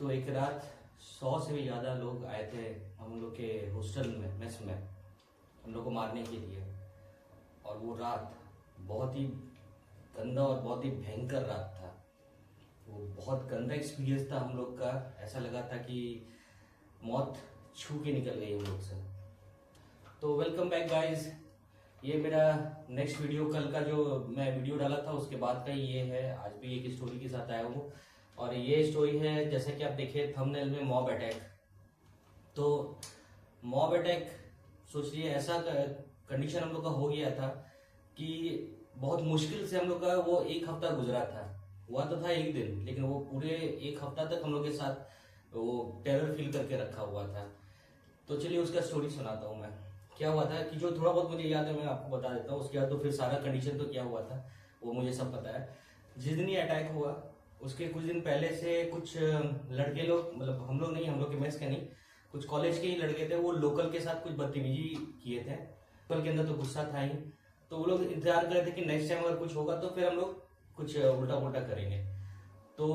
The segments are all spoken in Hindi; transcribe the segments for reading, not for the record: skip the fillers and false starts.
तो एक रात 100 से भी ज़्यादा लोग आए थे हम लोग के हॉस्टल में, मेस में, हम लोग को मारने के लिए। और वो रात बहुत ही गंदा और बहुत ही भयंकर रात था। वो बहुत गंदा एक्सपीरियंस था हम लोग का। ऐसा लगा था कि मौत छू के निकल गई हम लोग से। तो वेलकम बैक गाइस। ये मेरा नेक्स्ट वीडियो, कल का जो मैं वीडियो डाला था उसके बाद का ये है। आज भी एक स्टोरी के साथ आया हूँ और ये स्टोरी है, जैसे कि आप देखे थंबनेल में, मॉब अटैक। तो मॉब अटैक, सोच लिए ऐसा कंडीशन हम लोग का हो गया था कि बहुत मुश्किल से हम लोग का वो एक हफ्ता गुजरा था। हुआ तो था एक दिन, लेकिन वो पूरे एक हफ्ता तक हम लोग के साथ वो टेरर फील करके रखा हुआ था। तो चलिए उसका स्टोरी सुनाता हूँ मैं। क्या हुआ था कि जो थोड़ा बहुत मुझे याद है मैं आपको बता देता हूँ। उसके बाद तो फिर सारा कंडीशन तो क्या हुआ था वो मुझे सब पता है। जिस दिन ये अटैक हुआ उसके कुछ दिन पहले से कुछ लड़के लोग, मतलब हम लोग नहीं, हम लोग के मेस के नहीं, कुछ कॉलेज के ही लड़के थे, वो लोकल के साथ कुछ बदतमीजी किए थे। लोकल के अंदर तो गुस्सा था ही, तो वो लोग इंतजार कर रहे थे कि नेक्स्ट टाइम अगर कुछ होगा तो फिर हम लोग कुछ उल्टा पुल्टा करेंगे। तो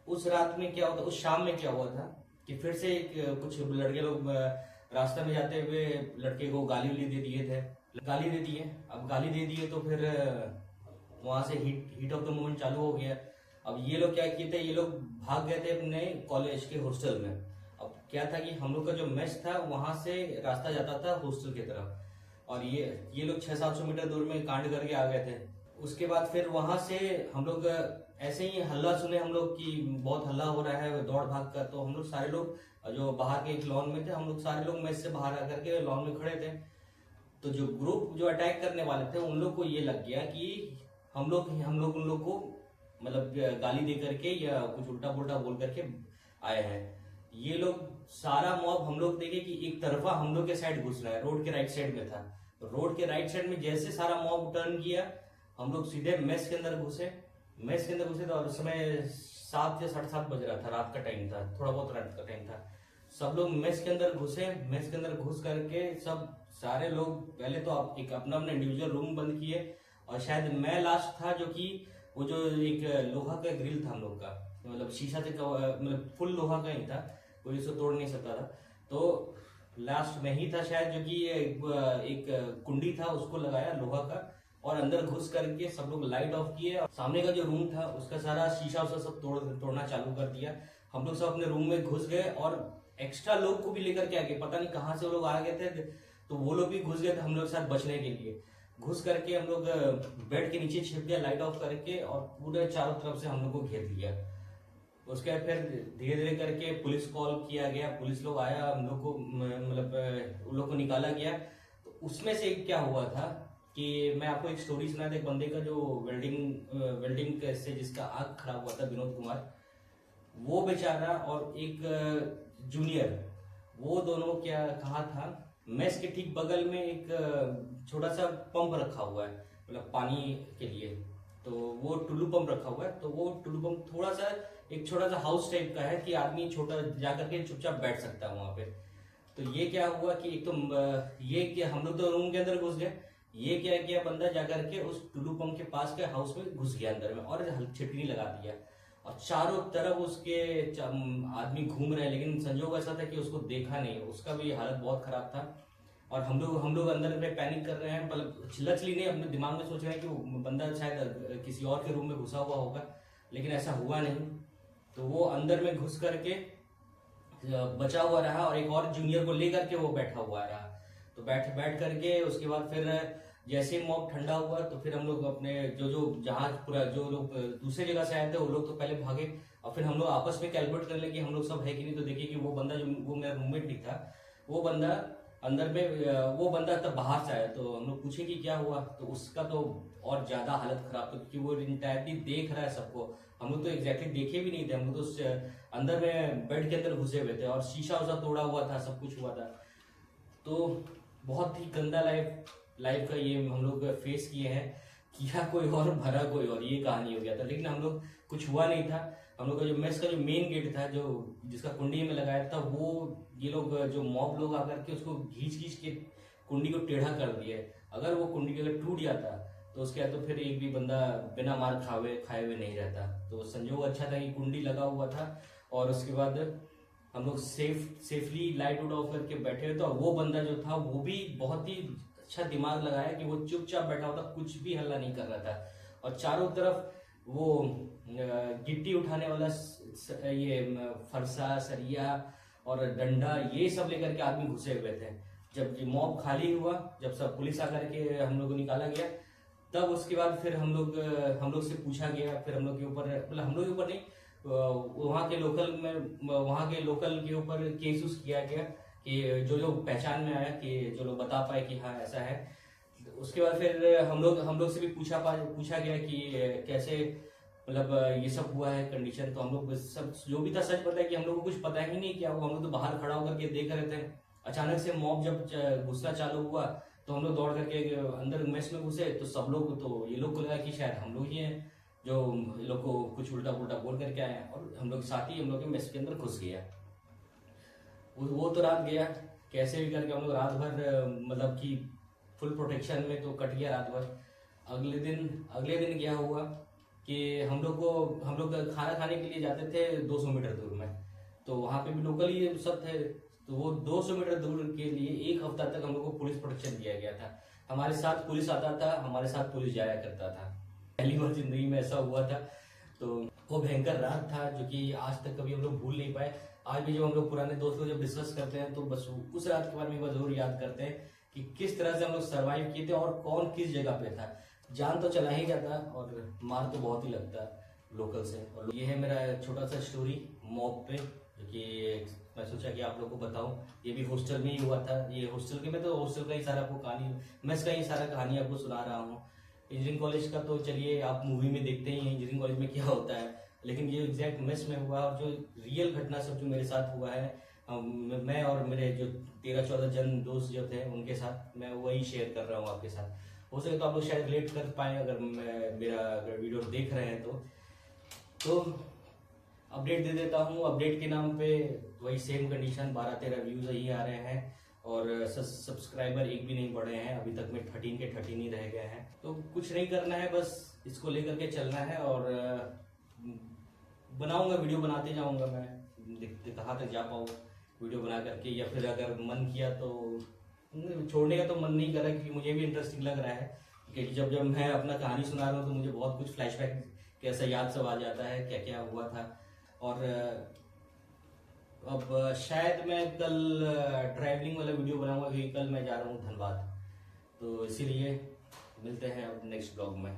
उस रात में क्या होता, उस शाम में क्या हुआ था कि फिर से कुछ लड़के लोग रास्ते में जाते हुए लड़के को गाली उली दे दिए थे। गाली दे दिए, अब गाली दे दिए तो फिर वहां से हीट ऑफ द मोमेंट चालू हो गया। अब ये लोग क्या किए थे, ये लोग भाग गए थे अपने कॉलेज के हॉस्टल में। अब क्या था कि हम लोग का जो मेस था वहां से रास्ता जाता था हॉस्टल की तरफ, और ये लोग 600-700 मीटर दूर में कांड करके आ गए थे। उसके बाद फिर वहां से हम लोग ऐसे ही हल्ला सुने हम लोग कि बहुत हल्ला हो रहा है, दौड़ भाग कर। तो हम लोग सारे लोग जो बाहर के एक लॉन में थे, हम लोग सारे लोग मेस से बाहर आकर के लॉन में खड़े थे। तो जो ग्रुप जो अटैक करने वाले थे उन लोग को ये लग गया कि हम लोग उन लोग को मतलब गाली दे करके या कुछ उल्टा पुल्टा बोल करके आए हैं। ये लोग सारा मॉब हम लोग देखे कि एक तरफा हम लोग के साइड घुस रहा है, रोड के राइट साइड में था। रोड के राइट साइड में जैसे सारा मॉब टर्न किया, हम लोग सीधे मेस के अंदर घुसे। तो उस समय 7 या 7:30 बज रहा था, रात का टाइम था, थोड़ा बहुत रात का टाइम था। सब लोग मेस के अंदर घुसे। मेस के अंदर घुस करके सब सारे लोग पहले तो एक अपना अपना इंडिविजुअल रूम बंद किए, और शायद मैं लास्ट था, जो कि वो जो एक लोहा का ग्रिल था हम लोग का, मतलब शीशा से मतलब फुल लोहा का ही था, कोई इसको तोड़ नहीं सकता था। तो लास्ट में ही था शायद, जो कि एक कुंडी था उसको लगाया लोहा का, और अंदर घुस करके सब लोग लाइट ऑफ किए, और सामने का जो रूम था उसका सारा शीशा उसा सब तोड़ना चालू कर दिया। हम लोग सब अपने रूम में घुस गए, और एक्स्ट्रा लोग को भी लेकर के आ गए। पता नहीं कहाँ से वो लोग आ गए थे, तो वो लोग भी घुस गए थे हम लोग के साथ बचने के लिए। घुस करके हम लोग बेड के नीचे छिप गए लाइट ऑफ करके, और पूरे चारों तरफ से हम लोग को घेर लिया। उसके बाद फिर धीरे धीरे करके पुलिस कॉल किया गया, पुलिस लोग आया, हम लोग को मतलब उन लोग को निकाला गया। तो उसमें से क्या हुआ था कि मैं आपको एक स्टोरी सुना था, एक बंदे का जो वेल्डिंग से जिसका आंख खराब हुआ था, विनोद कुमार, वो बेचारा और एक जूनियर, वो दोनों क्या कहा था, मेस के ठीक बगल में एक छोटा सा पंप रखा हुआ है, मतलब पानी के लिए। तो वो टुल्लू पंप रखा हुआ है। तो वो टुल्लू पंप थोड़ा सा एक छोटा सा हाउस टाइप का है कि आदमी छोटा जाकर के चुपचाप बैठ सकता है वहां पे। तो ये क्या हुआ कि एक तो ये कि हम लोग तो रूम के अंदर घुस गए, ये क्या किया, बंदा जाकर के उस टुल्लू पंप के पास के हाउस में घुस गया अंदर में, और छिटनी लगा दिया, और चारों तरफ उसके आदमी घूम रहे हैं। लेकिन संजोग ऐसा था कि उसको देखा नहीं, उसका भी हालत बहुत खराब था। और हम लोग अंदर में पैनिक कर रहे हैं, मतलब चिल्ला-चिल्ली नहीं, अपने दिमाग में सोच रहे हैं कि वो बंदा शायद किसी और के रूम में घुसा हुआ होगा, लेकिन ऐसा हुआ नहीं। तो वो अंदर में घुस करके बचा हुआ रहा, और एक और जूनियर को लेकर के वो बैठा हुआ रहा। तो बैठ करके उसके बाद फिर जैसे ही मॉब ठंडा हुआ, तो फिर हम लोग अपने जो जहाज पूरा, जो लोग दूसरे जगह से आए थे वो लोग तो पहले भागे, और फिर हम लोग आपस में कैलकुलेट कर ले कि हम लोग सब है कि नहीं। तो देखिए कि वो बंदा, जो वो मेरा रूममेट नहीं था, वो बंदा अंदर में, वो बंदा तब बाहर से आया। तो हम लोग पूछे कि क्या हुआ, तो उसका तो और ज्यादा हालत खराब था, क्योंकि वो इंटायरली देख रहा है सबको। हम लोग तो एग्जैक्टली देखे भी नहीं थे, हम लोग तो अंदर में बेड के अंदर घुसे हुए थे, और शीशा उसा तोड़ा हुआ था, सब कुछ हुआ था। तो बहुत ही गंदा लाइफ का ये हम लोग फेस किए हैं, किया कोई और भरा कोई और, ये कहानी हो गया था। लेकिन हम लोग कुछ हुआ नहीं था। हम लोग का जो मेस का जो मेन गेट था, जो जिसका कुंडी में लगाया था, वो ये लोग जो मॉब लोग आकर के उसको घींच के कुंडी को टेढ़ा कर दिए। अगर वो कुंडी अगर टूट जाता तो उसके बाद तो फिर एक भी बंदा बिना मार खाए हुए नहीं रहता। तो संजोग अच्छा था कि कुंडी लगा हुआ था, और उसके बाद हम लोग सेफली लाइट उट ऑफ करके बैठे हुए थे। और वो बंदा जो था वो भी बहुत ही अच्छा दिमाग लगाया कि वो चुपचाप बैठा हुआ था, कुछ भी हल्ला नहीं कर रहा था। और चारों तरफ वो गिट्टी उठाने वाला ये फरसा, सरिया और डंडा ये सब लेकर के आदमी घुसे हुए थे। जब ये मॉब खाली हुआ, जब सब पुलिस आकर के हम लोग को निकाला गया, तब उसके बाद फिर हम लोग से पूछा गया, फिर हम लोग के ऊपर, मतलब हम लोग के ऊपर नहीं, वहाँ के लोकल के ऊपर केस किया गया कि जो जो पहचान में आया, कि जो लोग बता पाए कि हाँ ऐसा है। उसके बाद फिर हम लोग से भी पूछा गया कि कैसे, मतलब ये सब हुआ है कंडीशन। तो हम लोग सब जो भी था सच बताया कि हम लोग को कुछ पता ही नहीं क्या हुआ। हम लोग तो बाहर खड़ा होकर के देख रहे थे। अचानक से मॉब जब घुसना चालू हुआ तो हम लोग दौड़ करके अंदर मेस में घुसे। तो सब लोग, तो ये लोग को लगा कि शायद हम लोग ही हैं जो ये लोग को कुछ उल्टा पुल्टा बोल करके आए हैं, और हम लोग साथ ही हम लोग के मेस के अंदर घुस गया। वो तो रात गया कैसे भी करके। हम लोग रात भर, मतलब कि फुल प्रोटेक्शन में तो कट गया रात भर। अगले दिन क्या हुआ कि हम लोग खाना खाने के लिए जाते थे 200 मीटर दूर में। तो वहाँ पे भी लोकल ही सब थे। तो वो 200 मीटर दूर के लिए 1 हफ्ता तक हम लोग को पुलिस प्रोटेक्शन दिया गया था। हमारे साथ पुलिस आता था, हमारे साथ पुलिस जाया करता था। पहली बार जिंदगी में ऐसा हुआ था। तो वो भयंकर रात था जो कि आज तक कभी हम लोग भूल नहीं पाए। आज भी जब हम लोग पुराने दोस्तों जब डिस्कस करते हैं तो बस उस रात के बारे में एक बार जरूर याद करते हैं कि किस तरह से हम लोग सर्वाइव किए थे और कौन किस जगह पे था। जान तो चला ही जाता और मार तो बहुत ही लगता लोकल से। और ये है मेरा छोटा सा स्टोरी मॉब पे, जो कि मैं सोचा कि आप लोग को बताऊं। ये भी हॉस्टल में ही हुआ था। ये हॉस्टल के, मैं तो हॉस्टल का ही सारा आपको कहानी, मेस का ही सारा कहानी आपको सुना रहा हूँ। इंजीनियरिंग कॉलेज का तो चलिए आप मूवी में देखते ही हैं इंजीनियरिंग कॉलेज में क्या होता है, लेकिन ये एग्जैक्ट मेस में हुआ और जो रियल घटना सब जो मेरे साथ हुआ है, मैं और मेरे जो 13-14 जन दोस्त जो थे उनके साथ मैं वही शेयर कर रहा हूँ आपके साथ। हो सके तो आप लोग शायद रिलेट कर पाए अगर मेरा वीडियो देख रहे हैं तो अपडेट दे देता हूँ। अपडेट के नाम पे वही सेम कंडीशन, 12-13 व्यूज ही आ रहे हैं और सब्सक्राइबर एक भी नहीं बढ़े हैं। अभी तक में 13 के 13 ही रह गए हैं। तो कुछ नहीं करना है, बस इसको लेकर के चलना है और बनाऊंगा, वीडियो बनाते जाऊंगा। मैं देखते कहाँ तक जा पाऊँ वीडियो बना करके, या फिर अगर मन किया तो छोड़ने का तो मन नहीं कर रहा, क्योंकि मुझे भी इंटरेस्टिंग लग रहा है। क्योंकि जब मैं अपना कहानी सुना रहा हूँ तो मुझे बहुत कुछ फ्लैशबैक कैसा याद सब आ जाता है, क्या क्या हुआ था। और अब शायद मैं कल ट्रैवलिंग वाला वीडियो बनाऊंगा, क्योंकि कल मैं जा रहा हूँ धनबाद। तो इसीलिए मिलते हैं अब नेक्स्ट ब्लॉग में।